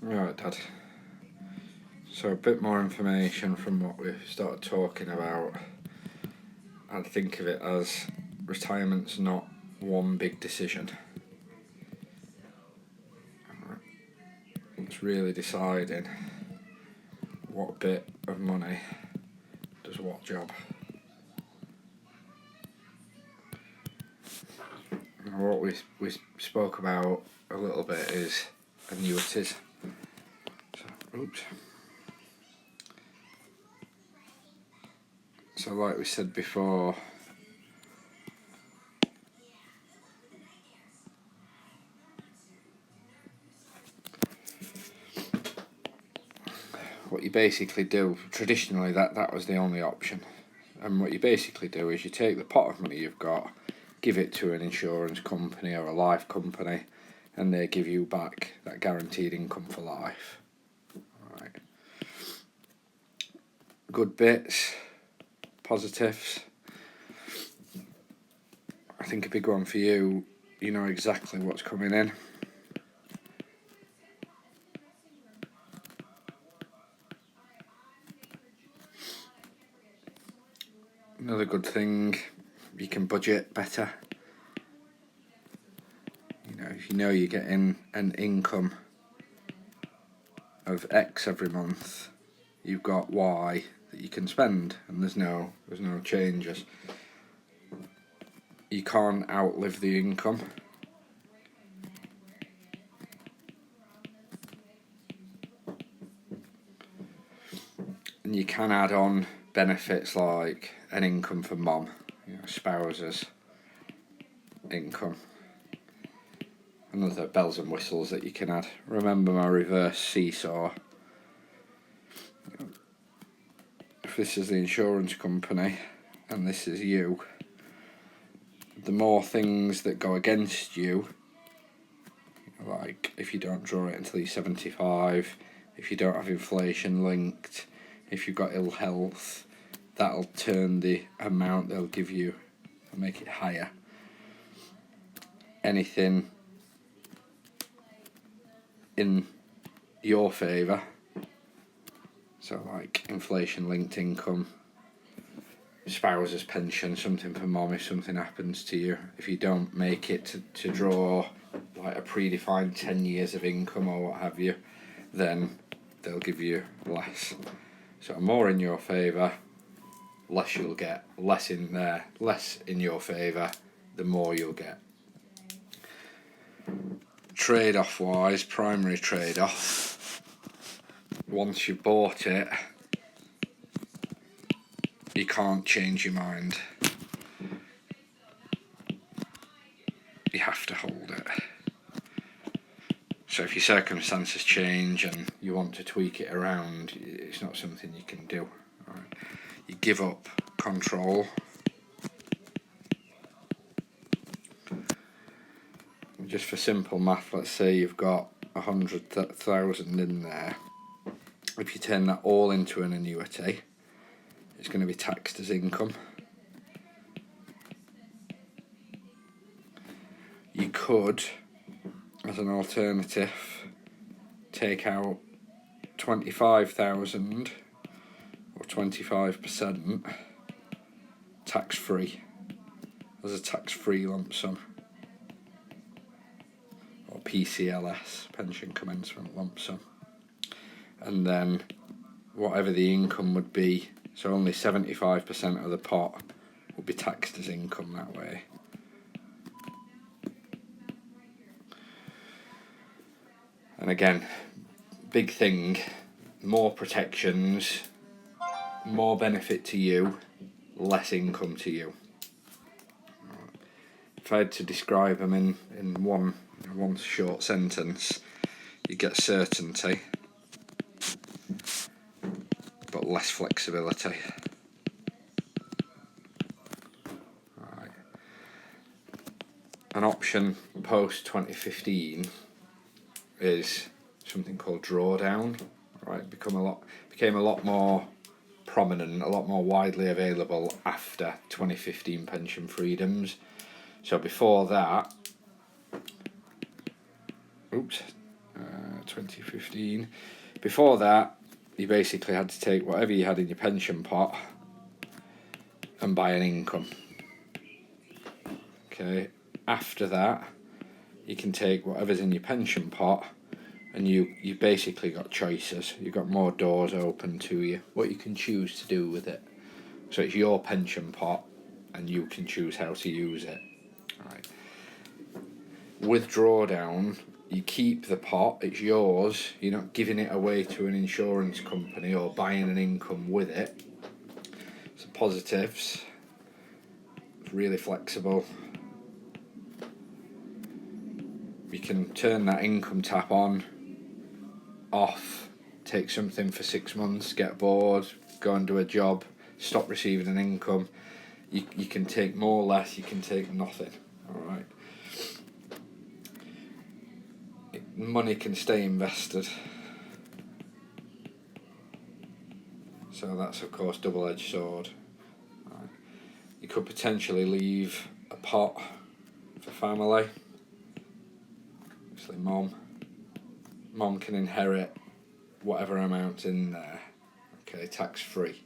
Right, Dad. So a bit more information from what we've started talking about. I'd think of it as retirement's not one big decision. It's really deciding what bit of money does what job. Now what we spoke about a little bit is annuities. So like we said before, what you basically do, traditionally that was the only option. And what you basically do is you take the pot of money you've got, give it to an insurance company or a life company, and they give you back that guaranteed income for life. Right. Good bits, positives. I think a big one for you, you know exactly what's coming in. Another good thing, you can budget better. If you know you're getting an income of X every month, you've got Y that you can spend, and there's no changes. You can't outlive the income. And you can add on benefits like an income for mom, spouses income, and other bells and whistles that you can add. Remember my reverse seesaw. If this is the insurance company and this is you, the more things that go against you, like if you don't draw it until you're 75, if you don't have inflation linked, if you've got ill health, that'll turn the amount they'll give you and make it higher. Anything in your favour, so like inflation linked income, spouse's pension, something for mom if something happens to you, if you don't make it to draw like a predefined 10 years of income or what have you, then they'll give you less. So more in your favour, less you'll get. Less in there, less in your favour, the more you'll get. Trade-off wise, primary trade-off, once you've bought it, you can't change your mind. You have to hold it. So if your circumstances change and you want to tweak it around, it's not something you can do. Right? You give up control. Just for simple math, let's say you've got 100,000 in there. If you turn that all into an annuity, it's going to be taxed as income. You could, as an alternative, take out 25,000 or 25% tax-free as a tax-free lump sum, or PCLS, pension commencement lump sum, and then whatever the income would be, so only 75% of the pot would be taxed as income that way. And again, big thing, more protections, more benefit to you, less income to you. If I had to describe them in one short sentence, you get certainty, but less flexibility. Right. An option post 2015 is something called drawdown. Right, became a lot more prominent, a lot more widely available after 2015 pension freedoms. So before that, 2015. Before that, you basically had to take whatever you had in your pension pot and buy an income. Okay, after that, you can take whatever's in your pension pot, and you basically got choices. You've got more doors open to you, what you can choose to do with it. So it's your pension pot, and you can choose how to use it. Right. With drawdown, you keep the pot, it's yours. You're not giving it away to an insurance company or buying an income with it. So positives, it's really flexible. You can turn that income tap on, off, take something for 6 months, get bored, go and do a job, stop receiving an income. You can take more or less, you can take nothing. Alright. Money can stay invested. So that's of course double-edged sword. Right. You could potentially leave a pot for family. Obviously mom can inherit whatever amount's in there. Okay, tax free.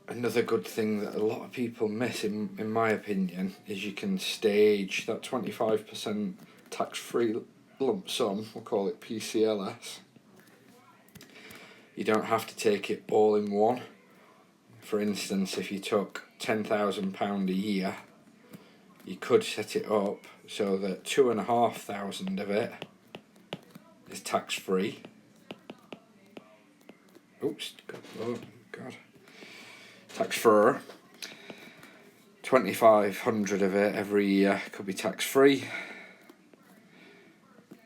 Another good thing that a lot of people miss, in my opinion, is you can stage that 25% tax-free lump sum, we'll call it PCLS. You don't have to take it all in one. For instance, if you took £10,000 a year, you could set it up so that 2,500 of it is tax-free. Oops, oh God. Tax-free. 2,500 of it every year could be tax-free,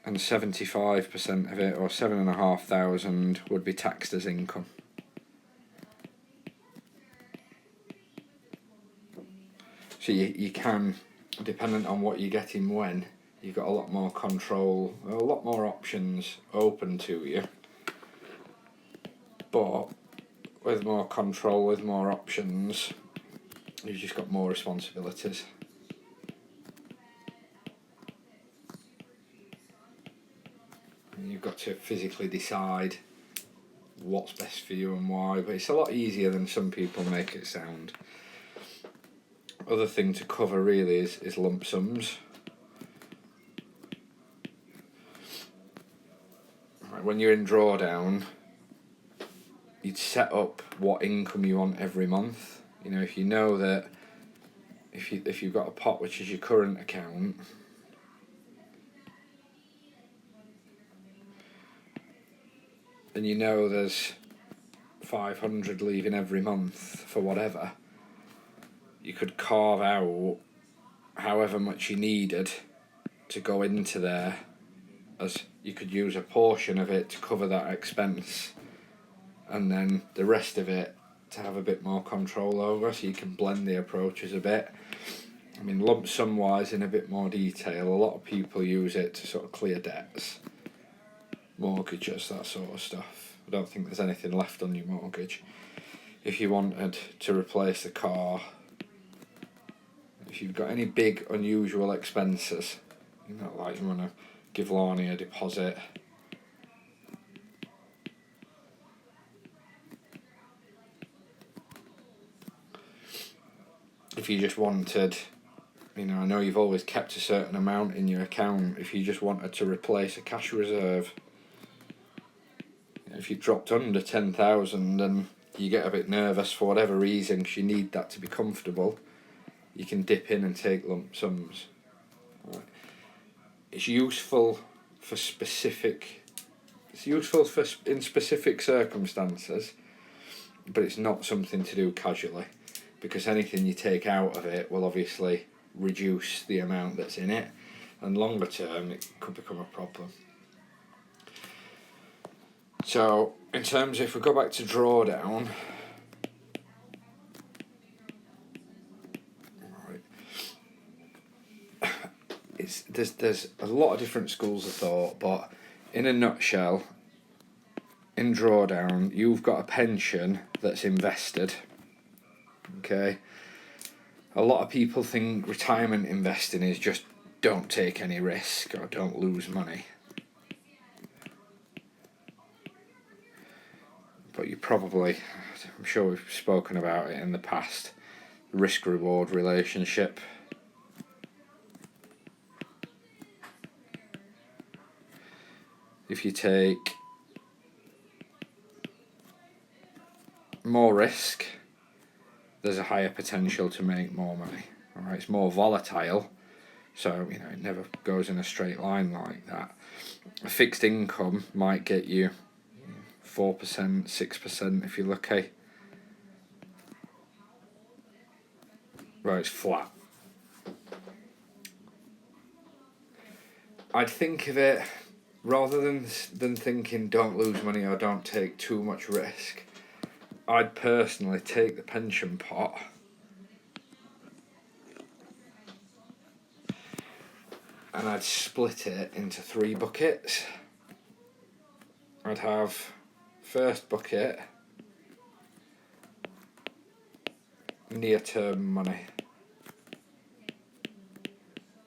and 75% of it, or 7,500, would be taxed as income. So you can, dependent on what you're getting when, you've got a lot more control, a lot more options open to you. But with more control, with more options, you've just got more responsibilities. And you've got to physically decide what's best for you and why, but it's a lot easier than some people make it sound. Other thing to cover really is lump sums. Right, when you're in drawdown, you'd set up what income you want every month. You know, if you know that if you've got a pot which is your current account, and you know there's 500 leaving every month for whatever, you could carve out however much you needed to go into there, as you could use a portion of it to cover that expense, and then the rest of it to have a bit more control over, so you can blend the approaches a bit. I mean, lump sum wise, in a bit more detail, a lot of people use it to sort of clear debts, mortgages, that sort of stuff. I don't think there's anything left on your mortgage. If you wanted to replace the car, if you've got any big unusual expenses, you know, like you want to give Lorna a deposit, if you just wanted, you know, I know you've always kept a certain amount in your account, if you just wanted to replace a cash reserve, if you dropped under 10,000 and you get a bit nervous for whatever reason because you need that to be comfortable, you can dip in and take lump sums. Right. It's useful for in specific circumstances, but it's not something to do casually, because anything you take out of it will obviously reduce the amount that's in it, and longer term it could become a problem. So in terms, if we go back to drawdown, there's a lot of different schools of thought, but in a nutshell, in drawdown, you've got a pension that's invested. Okay, A lot of people think retirement investing is just don't take any risk or don't lose money. But you probably, I'm sure we've spoken about it in the past, risk-reward relationship. If you take more risk, there's a higher potential to make more money. All right, it's more volatile, so it never goes in a straight line like that. A fixed income might get you 4%, 6% if you're lucky. Right, it's flat. I'd think of it, rather than thinking don't lose money or don't take too much risk, I'd personally take the pension pot and I'd split it into 3 buckets. I'd have first bucket, near-term money.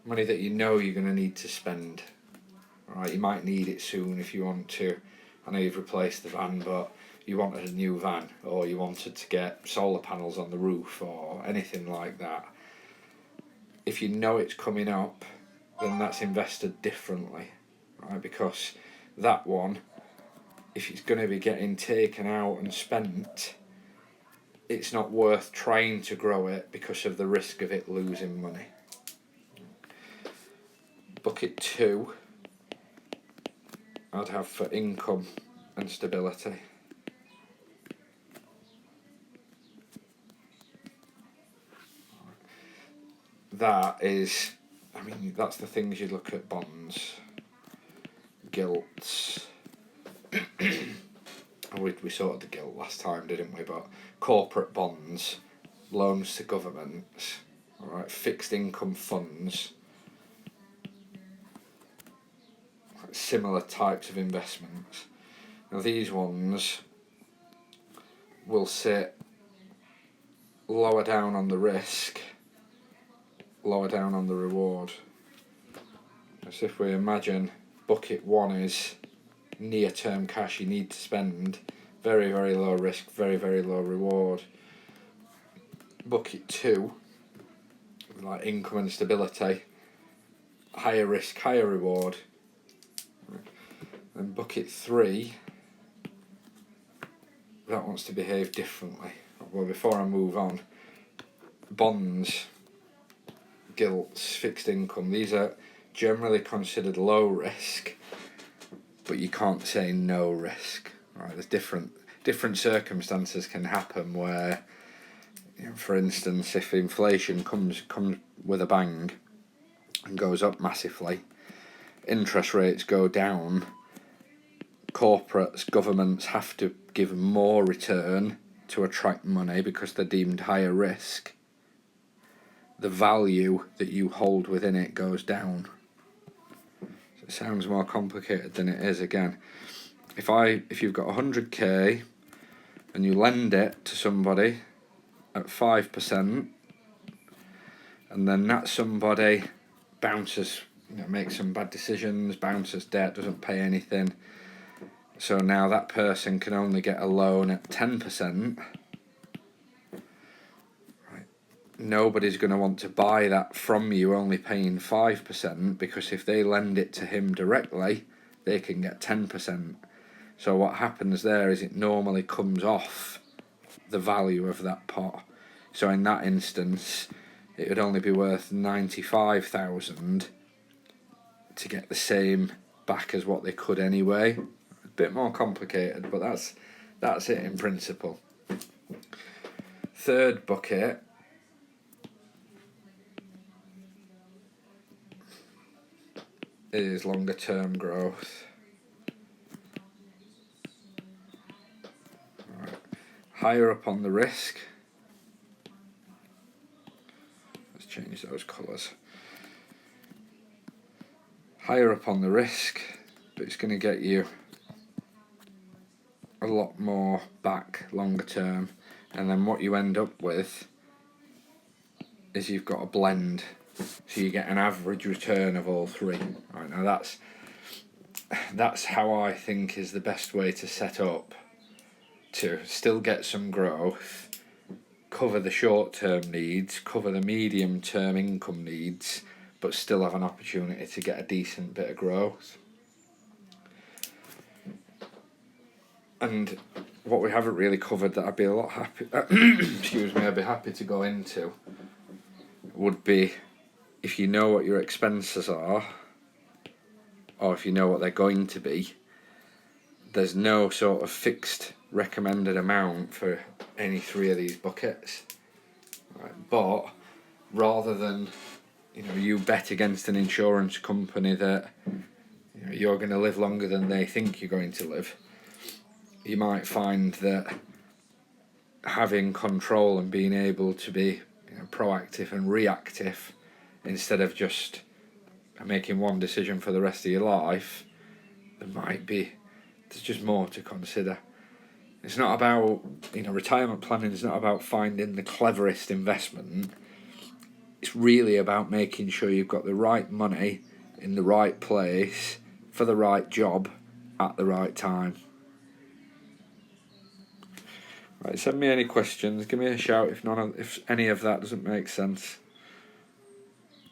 Money that you're going to need to spend. Alright, you might need it soon if you want to. I know you've replaced the van, but you wanted a new van, or you wanted to get solar panels on the roof, or anything like that. If you know it's coming up, then that's invested differently, right? Because that one, if it's going to be getting taken out and spent, it's not worth trying to grow it because of the risk of it losing money. Bucket 2, I'd have for income and stability. That is, that's the things you look at: bonds, gilts. We sorted the gilt last time, didn't we? But corporate bonds, loans to governments, all right, fixed income funds, similar types of investments. Now these ones will sit lower down on the risk, lower down on the reward. So if we imagine bucket 1 is near-term cash you need to spend, very, very low risk, very, very low reward. Bucket 2, like income and stability, higher risk, higher reward. And bucket 3, that wants to behave differently. Well, before I move on, bonds, gilts, fixed income, these are generally considered low risk, but you can't say no risk. Right? There's different circumstances can happen where, for instance, if inflation comes with a bang and goes up massively, interest rates go down, corporates, governments have to give more return to attract money because they're deemed higher risk. The value that you hold within it goes down. So it sounds more complicated than it is. Again, if you've got 100k and you lend it to somebody at 5%, and then that somebody bounces, makes some bad decisions, bounces debt, doesn't pay anything, so now that person can only get a loan at 10%. Right. Nobody's going to want to buy that from you only paying 5%, because if they lend it to him directly, they can get 10%. So what happens there is it normally comes off the value of that pot. So in that instance, it would only be worth 95,000 to get the same back as what they could anyway. A bit more complicated, but that's it in principle. Third bucket is longer term growth. Right. Higher up on the risk. Let's change those colours. Higher up on the risk, but it's going to get you a lot more back longer term. And then what you end up with is you've got a blend, so you get an average return of all three. Right, now that's how I think is the best way to set up to still get some growth, cover the short-term needs, cover the medium-term income needs, but still have an opportunity to get a decent bit of growth. And what we haven't really covered that I'd be a lot happy excuse me, I'd be happy to go into would be, if you know what your expenses are, or if you know what they're going to be, there's no sort of fixed recommended amount for any three of these buckets. Right? But rather than you bet against an insurance company that you're going to live longer than they think you're going to live, you might find that having control and being able to be proactive and reactive instead of just making one decision for the rest of your life, there's just more to consider. It's not about, retirement planning is not about finding the cleverest investment. It's really about making sure you've got the right money in the right place for the right job at the right time. Right, send me any questions, give me a shout if any of that doesn't make sense.